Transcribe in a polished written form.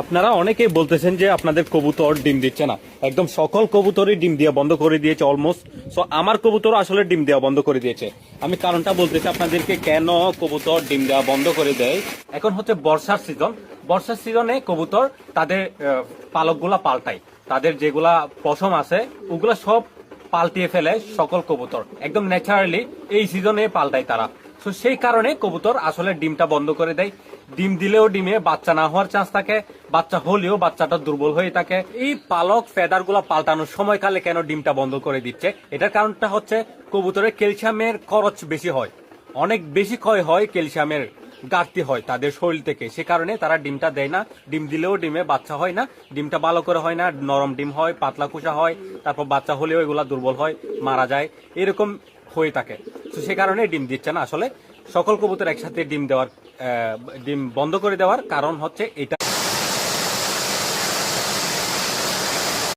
আপনারা অনেকেই বলতেছেন যে আপনাদের কবুতর ডিম দিচ্ছে না। একদম সকল কবুতরই ডিম দেওয়া বন্ধ করে দিয়েছে অলমোস্ট। সো আমার কবুতর আসলে ডিম দেওয়া বন্ধ করে দিয়েছে। আমি কারণটা বলতেছি আপনাদেরকে, কেন কবুতর ডিম দেওয়া বন্ধ করে দেয়। এখন হচ্ছে বর্ষার সিজন। বর্ষার সিজনে কবুতর তাদের পালকগুলা পাল্টায়। তাদের যেগুলা পশম আছে ওগুলা সব পাল্টিয়ে ফেলে সকল কবুতর, একদম ন্যাচারালি এই সিজনে পাল্টায় তারা। তো সেই কারণে কবুতর আসলে ডিমটা বন্ধ করে দেয়। ডিম দিলেও ডিমে বাচ্চা না হওয়ার চান্স থাকে, বাচ্চা হলেও বাচ্চাটা দুর্বল হয়ে থাকে। এই পালক ফেদার গুলা পাল্টানোর সময়কালে কেন ডিমটা বন্ধ করে দিচ্ছে, এটার কারণটা হচ্ছে কবুতরের ক্যালসিয়ামের খরচ বেশি হয়, অনেক বেশি ক্ষয় হয়, ক্যালসিয়ামের ঘাটতি হয় তাদের শরীর থেকে। সে কারণে তারা ডিমটা দেয় না। ডিম দিলেও ডিমে বাচ্চা হয় না, ডিমটা ভালো করে হয় না, নরম ডিম হয়, পাতলা কুচা হয়, তারপর বাচ্চা হলেও এগুলা দুর্বল হয়, মারা যায়, এরকম হয়ে থাকে। তো সে কারণে ডিম দিচ্ছে না। আসলে সকল কবুতর একসাথে ডিম বন্ধ করে দেওয়ার কারণ হচ্ছে এটা।